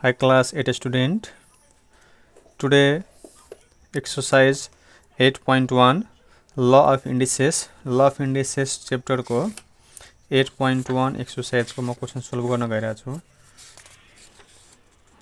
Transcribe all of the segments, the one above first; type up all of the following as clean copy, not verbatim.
Hi class 8 student. Today exercise 8.1 law of indices chapter को 8.1 exercise को म question solve गर्न गइरहेको छु.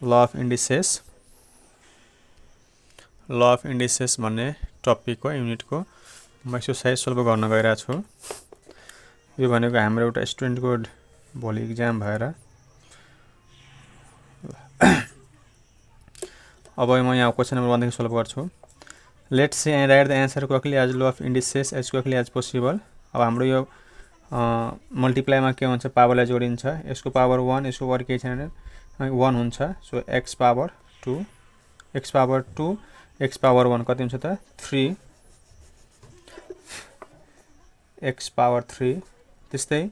law of indices भन्ने टपिक को युनिट को म एक्सरसाइज सोल्भ गर्न गइरहेको छु. यो भनेको हाम्रो एउटा स्टुडेन्ट को भोलि एक्जाम भएर अब म यहाँ क्वेश्चन नंबर 1 देखि सोल्भ गर्छु. Let's say and write the answer quickly as law of indices as quickly as possible. अब हाम्रो यो मल्टिप्लाईमा के हुन्छ, पावरलाई जोडिन्छ. यसको पावर 1, यसको पावर के छैन 1 हुन्छ. So x power 2, x power 2, x power 1 कति हुन्छ त 3, x पावर 3. त्यस्तै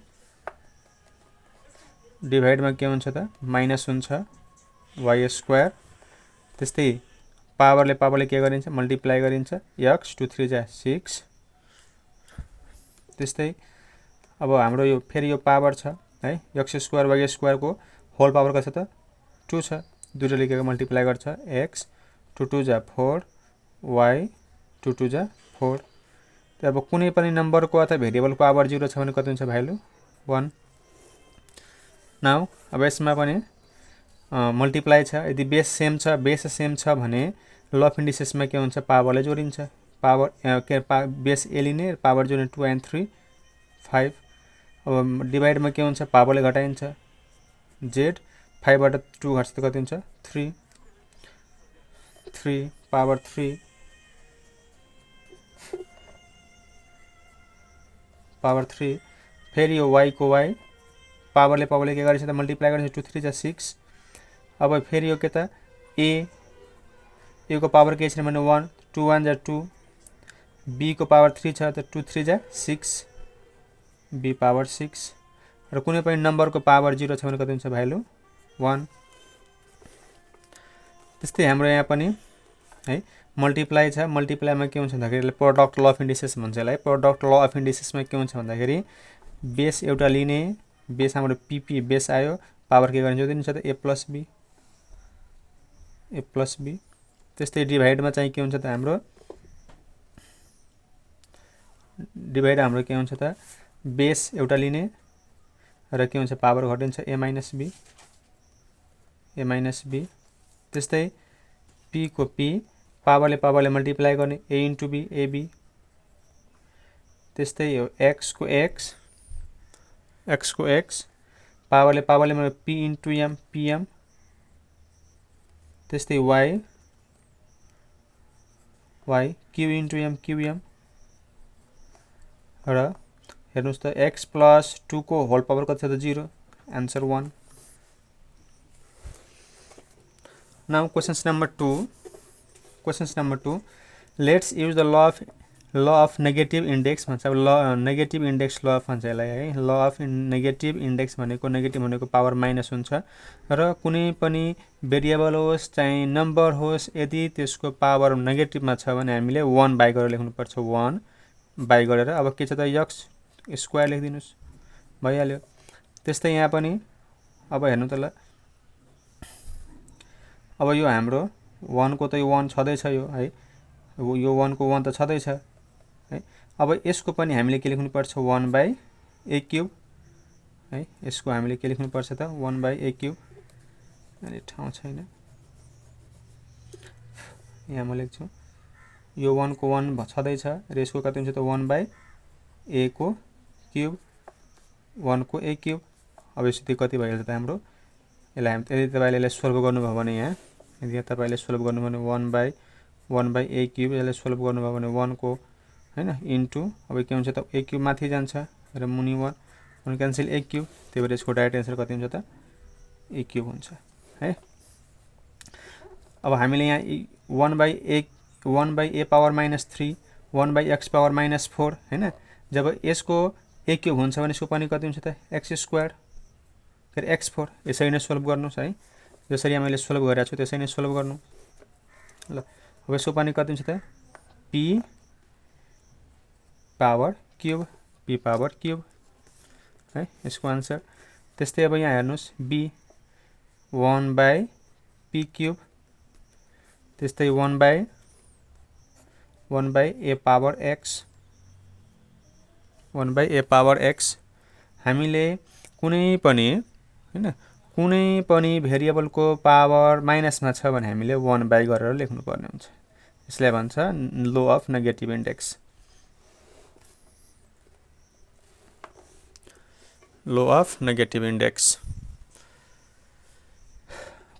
डिभाइडमा के हुन्छ त माइनस हुन्छ y स्क्वायर. त्यस्तै पावरले के गरिन्छ मल्टिप्लाई गरिन्छ x 2 3 जा 6. त्यस्तै अब हाम्रो यो फेरि यो पावर छ है, x स्क्वायर y स्क्वायर को होल पावर कति छ त 2 छ. दुईटा लेखेको मल्टिप्लाई गर्छ x 2 2 जा 4, y 2 2 जा 4. अब कुनै पनि नम्बर को अथवा भेरिएबल को पावर 0 छ भने कति हुन्छ भ्यालु 1. नाउ अब यसमा पनि मल्टिप्लाई छ. यदि बेस सेम छ भने ल अफ इन्डिसेसमा के हुन्छ पावरले जोडिन्छ. पावर बेस ए लिने, पावर जोड्ने 2 and 3 5. अब डिभाइडमा के हुन्छ पावरले घटाइन्छ z, 5 बाट 2 घट्छ त कति हुन्छ 3, 3 पावर 3 पावर 3. फेरि यो y को y पावरले के गरिन्छ त मल्टिप्लाई गरिन्छ 2 3 जा 6. अब फेरि यो के त a को पावर के छैन भने 1, 2 1 जा 2. b को पावर 3 छ त 2 3 जा 6, b पावर 6. र कुनै पनि नम्बर को पावर 0 छ भने कति हुन्छ भ्यालु 1. त्यस्तै हाम्रो यहाँ पनि है मल्टिप्लाई छ. मल्टिप्लाईमा के हुन्छ भन्दाखेरि प्रोडक्ट ल अफ इन्डिसेस भन्छ यसलाई. प्रोडक्ट ल अफ इन्डिसेसमा के हुन्छ भन्दाखेरि बेस एउटा लिने, बेस हाम्रो पीपी बेस आयो, पावर के गरिन्छ दिन्छ त a प्लस b. त्यस्तै डिभाइडमा चाहिँ के हुन्छ त हाम्रो डिभाइड हाम्रो के हुन्छ त बेस एउटा लिने र के हुन्छ पावर घटिन्छ a माइनस b. त्यस्तै p को p पावरले मल्टिप्लाई गर्ने a इन्टु b ab. त्यस्तै यो x को x पावरले p into m pm. त्यस्तै y q into m qm. र हेर्नुस् त x प्लस 2 को होल पावर कति छ त 0, answer 1. Now questions number 2 let's use the law of negative index भन्छ. अब नेगेटिभ इन्डेक्स ल भन्छ यसलाई है. ल अफ नेगेटिभ इन्डेक्स भनेको नेगेटिभ भनेको पावर माइनस हुन्छ र कुनै पनि भेरिएबल होस् चाहे नम्बर होस् यदि त्यसको पावर नेगेटिभमा छ भने हामीले 1 बाई गरेर लेख्नुपर्छ. 1 बाई गरेर अब के छ त x स्क्वायर लेखिदिनुस् भइहाल्यो. त्यस्तै यहाँ पनि अब हेर्नु त ल, अब यो हाम्रो 1 को त यो 1 छँदैछ यो है, यो 1 को 1 त छँदैछ है. अब यसको पनि हामीले के लेख्नुपर्छ 1 बाई a क्युब है. यसको हामीले के लेख्नुपर्छ त 1 बाई a क्युब. अनि ठाउँ छैन यहाँ म लेख्छु. यो 1 को 1 छँदैछ र यसको कति हुन्छ त 1 बाई a को क्युब, 1 को a क्युब. अब यसरी कति भइहाल्छ त हाम्रो यसलाई यदि तपाईँले यसलाई सोल्भ गर्नुभयो भने यहाँ यदि तपाईँले सोल्भ गर्नुभयो भने 1 बाई a क्युब यसलाई सोल्भ गर्नुभयो भने 1 को हैन इन्टु अब के हुन्छ त a क्युब माथि जान्छ र मुनि 1 क्यान्सल a क्युब. त्यही भएर यसको डाइरेक्ट एन्सर कति हुन्छ त a क्युब हुन्छ है. अब हामीले यहाँ 1 by a power minus 3, 1 by x power minus 4 हैन. जब यसको a क्युब हुन्छ भने यसको पनि कति हुन्छ त x स्क्वायर फेरि x4. यसरी नै सोल्भ गर्नुस् है. जसरी मैले सोल्भ गरेको छु त्यसरी नै सोल्भ गर्नु ल. अब यसको पनि कति हुन्छ त p पावर क्युब है यसको आन्सर. त्यस्तै अब यहाँ हेर्नुस् b 1 बाई पी क्युब, त्यस्तै 1/a power x, 1/a power x। हामीले कुनै पनि हैन कुनै पनि भेरिएबलको पावर माइनसमा छ भने हामीले 1/, गरेर लेख्नुपर्ने हुन्छ। यसलाई भन्छ law of negative index, law of negative index.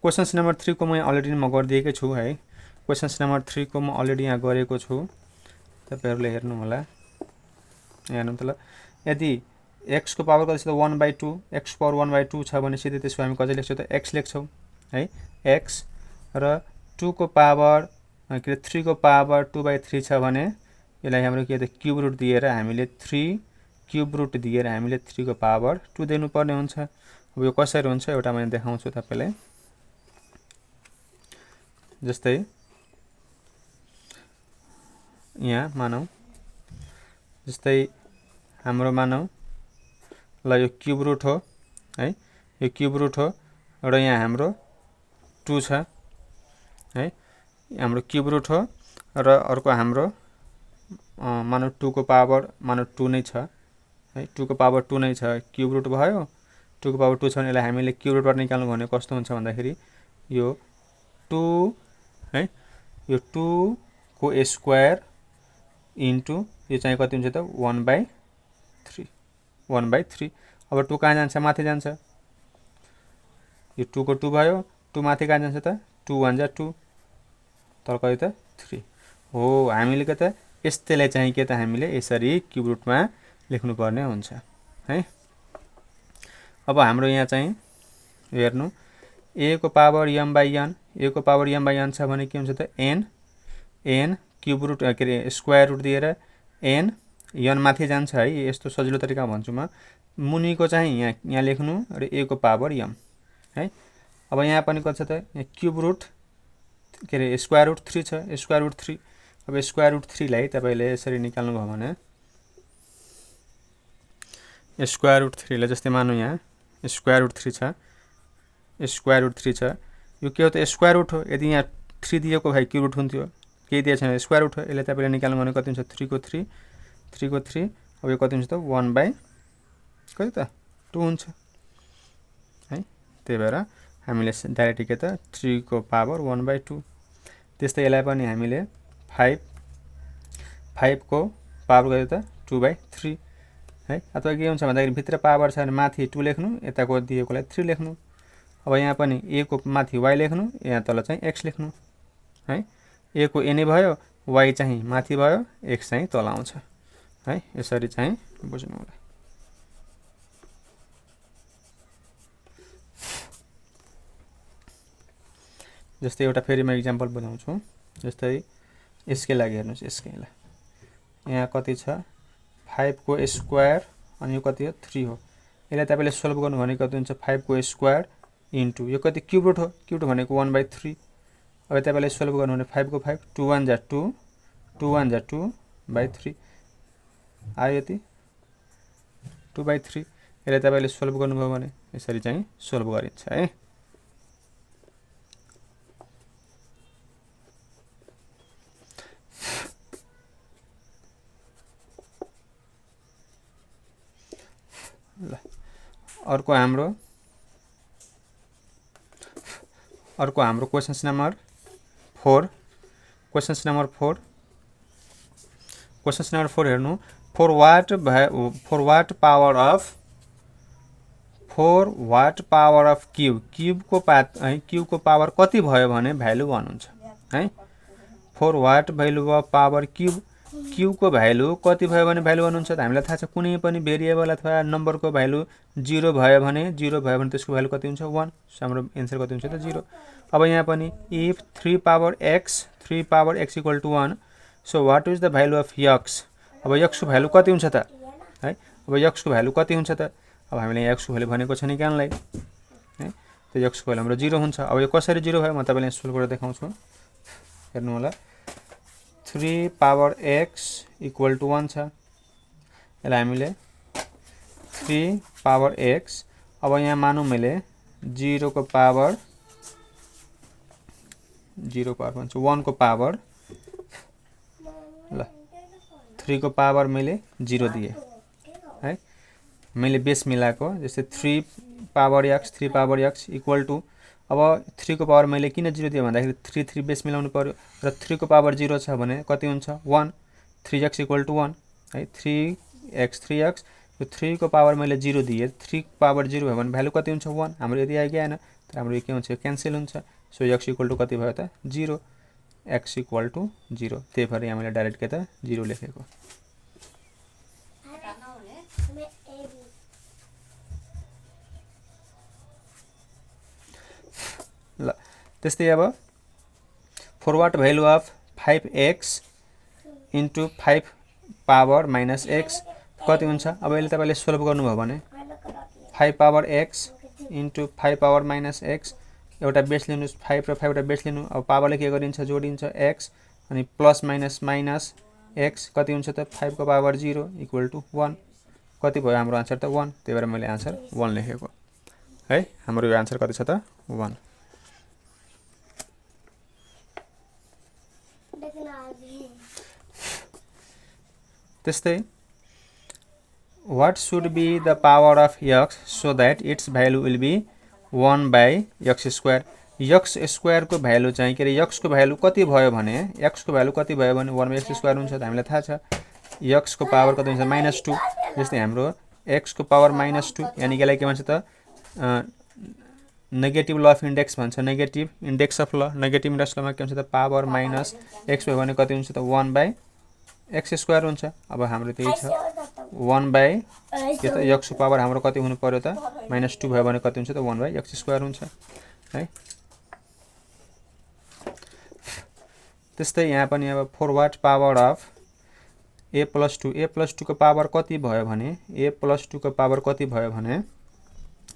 Questions number 3 को म अलरेडी म गरिदिएकै छु है। क्वेसन्स नम्बर 3 को म अलरेडी यहाँ गरेको छु, तपाईहरुले हेर्नु होला। हेर्नु त ल, यदि x को पावर कति छ त 1/2, x पावर 1/2 छ भने सिधै त्यसको हामी कसरी लेख्छौँ त x लेख्छौँ है। x र 2 को पावर के 3 को पावर 2/3 छ भने यसलाई हाम्रो के त क्युब रुट दिएर हामीले 3 क्युब रुट दिएर हामीले 3 को पावर 2 दिनुपर्ने हुन्छ। अब यो कसरी हुन्छ एउटा मैले देखाउँछु तपाईलाई। जस्तै यहाँ मानौ, जस्तै हाम्रो मानौ ल यो क्युब रुट हो है, यो क्युब रुट हो र यहाँ हाम्रो 2 छ है, हाम्रो क्युब रुट हो र अर्को हाम्रो मानौ 2 को पावर मानौ 2 नै छ है, 2 को पावर 2 नै छ, क्युब रुट भयो। 2 को पावर 2 छ भने यसलाई हामीले क्युब रुटबाट निकाल्नु भने कस्तो हुन्छ भन्दाखेरि यो 2 है, यो 2 को स्क्वायर इन्टु यो चाहिँ कति हुन्छ त 1/3, 1/3। अब 2 कहाँ जान्छ, माथि जान्छ, यो 2 को 2 भयो, 2 माथि कहाँ जान्छ त 2 1 जा 2, तर कति त 3 हो। हामीले के त यस्तैलाई चाहिँ के त हामीले यसरी क्युब रुटमा लेख्नुपर्ने हुन्छ है। अब हाम्रो यहाँ चाहिँ हेर्नु a को पावर m/n, a को पावर m/n छ भने के हुन्छ त n क्युब रुट के रे स्क्वायर रुट दिएर n माथि जान्छ है। यस्तो सजिलो तरिका भन्छु म। मुनिको चाहिँ यहाँ लेख्नु र a को पावर m है। अब यहाँ पनि कति छ त क्युब रुट के रे स्क्वायर रुट 3 छ, स्क्वायर रुट 3। अब स्क्वायर रुट 3 लाई तपाईले यसरी निकाल्नु भयो भने स्क्वायर रुट 3 लाई जस्तै मानौ यहाँ स्क्वायर रुट 3 छ, स्क्वायर रुट 3 छ, यो के हो त स्क्वायर रुट हो। यदि यहाँ 3 दिएको भए क्युब रुट हुन्थ्यो, केही दिएको छैन स्क्वायर रुट हो। यसले तपाईले निकाल्नु भने कति हुन्छ 3 को 3, 3 को 3। अब यो कति हुन्छ त 1/ कति त 2 हुन्छ है। त्यही भएर हामीले डाइरेक्ट के त 3 को पावर 1/2। त्यस्तै यसलाई पनि हामीले 5 को पावर कति त 2/3 है। अथवा के हुन्छ भन्दाखेरि भित्र पावर छ भने माथि 2 लेख्नु, यताको दिएकोलाई 3 लेख्नु। अब यहाँ पनि a को माथि y लेख्नु, यहाँ तल चाहिँ x लेख्नु है। a को a नै भयो, y चाहिँ माथि भयो, x चाहिँ तल आउँछ है। यसरी चाहिँ बुझ्नु होला। जस्तै एउटा फेरि म एक्जाम्पल बुझाउँछु। जस्तै यसकै लागि हेर्नुस्, यसकै लागि यहाँ कति छ 5 को स्क्वायर अनि यो कति हो 3 हो। यसलाई तपाईले सोल्भ गर्नु भने कति हुन्छ 5 को स्क्वायर इन्टु यो कति क्युब रुट हो, क्युब रुट भनेको 1/3। अब तपाईले सोल्भ गर्नु भने 5 को 5 2 1 जा 2, 2 1 जा 2/3 आयो, यति 2/3। यसलाई तपाईले सोल्भ गर्नुभयो भने यसरी चाहिँ सोल्भ गरिन्छ है। ल अर्को हाम्रो क्वेशन्स नम्बर 4। क्वेशन्स नम्बर 4 हेर्नु। For what power of cube को पावर कति भयो भने भ्यालु 1 हुन्छ है। For what value of power cube को भ्यालु कति भयो भने भ्यालु 1 हुन्छ। त हामीलाई थाहा छ कुनै पनि भेरिएबल अथवा नम्बर को भ्यालु 0 भयो भने त्यसको भ्यालु कति हुन्छ 1। सो हाम्रो आन्सर कति हुन्छ त 0। अब यहाँ पनि if 3 power x equal to 1, so what is the value of x। अब x को भ्यालु कति हुन्छ त है। अब x को भ्यालु कति हुन्छ त, अब हामीले x को भ्यालु भनेको छ निकाल्नलाई है। त x को भ्यालु हाम्रो 0 हुन्छ। अब यो कसरी 0 भयो म तपाईलाई सोल्भ गरेर देखाउँछु। हेर्नु होला। 3 पावर x इक्वल टु 1 छ। यसलाई हामीले 3 पावर x, अब यहाँ मानौँ मैले 0 को पावर 0 पावर भन्छ 1 को पावर ल 3 को पावर मैले 0 दिएँ है। मैले बेस मिलाएको जस्तै 3 power x 3 power x equal to अब 3 को पावर मैले किन 0 दिएँ भन्दाखेरि 3 3 बेस मिलाउनु पर्यो र 3 को पावर 0 छ भने कति हुन्छ 1 3x इक्वल टू 1 है। 3x यो 3 को पावर मैले 0 दिएँ 3 पावर 0 भयो भने भ्यालु कति हुन्छ 1 हाम्रो यदि आइ गएन तर हाम्रो यो के हुन्छ क्यान्सल हुन्छ। सो x इक्वल टू कति भयो त 0 x इक्वल टू 0 त्यही भएर यहाँ मैले डाइरेक्ट के त 0 लेखेको। ल त्यस्तै अब for what value of 5x into 5 power minus x कति हुन्छ। अब यसले तपाईँले सोल्भ गर्नुभयो भने 5 power x into 5 power minus x एउटा बेस लिनुहोस् 5 र 5 वटा बेस लिनु। अब पावरले के गरिन्छ जोडिन्छ x अनि प्लस माइनस माइनस x कति हुन्छ त 5 को पावर 0 इक्वल टू 1 कति भयो हाम्रो आन्सर त 1 त्यही भएर मैले आन्सर 1 लेखेको है। हाम्रो यो आन्सर कति छ त 1। त्यस्तै what should be the power of x so that its value will be 1 by x square। x square को भ्यालु चाहिँ के अरे x को भ्यालु कति भयो भने x को भ्यालु कति भयो भने 1 by x स्क्वायर हुन्छ त हामीलाई थाहा छ। x को पावर कति हुन्छ -2 जस्तै हाम्रो x को पावर -2 यानी कि यसलाई के भन्छ त नेगेटिभ ल अफ इन्डेक्स भन्छ। नेगेटिभ इन्डेक्स अफ ल नेगेटिभ इन्डेक्स लमा के हुन्छ त पावर माइनस x भयो भने कति हुन्छ त 1 by x स्क्वायर हुन्छ। अब हाम्रो त्यही छ 1 by के त x को पावर हाम्रो कति हुनु पर्यो त -2 भयो भने कति हुन्छ त 1 by x स्क्वायर हुन्छ है। त्यस्तै यहाँ पनि अब for what power of a + 2 को पावर कति भयो भने a + 2 को पावर कति भयो भने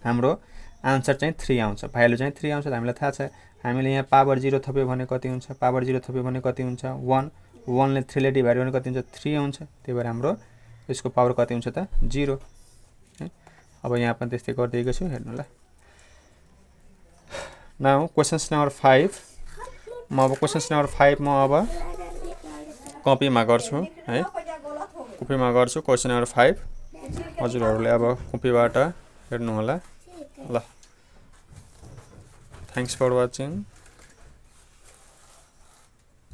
हाम्रो आन्सर चाहिँ 3 आउँछ भ्यालु चाहिँ 3 आउँछ। हामीलाई थाहा छ हामीले यहाँ पावर 0 थप्यो भने कति हुन्छ पावर 0 थप्यो भने कति हुन्छ 1 1 ले 3 ले डिभाइड भने कति हुन्छ 3 आउँछ त्यही भएर हाम्रो यसको पावर कति हुन्छ त 0 है। अब यहाँ पनि त्यस्तै गरिदिएको छु हेर्नु ल। नाउ क्वेशन्स नम्बर 5 म अब क्वेशन्स नम्बर 5 म अब कपीमा गर्छु है कपीमा गर्छु क्वेशन नम्बर 5 हजुरहरूले अब कपीबाट हेर्नु होला ल। Thanks for watching.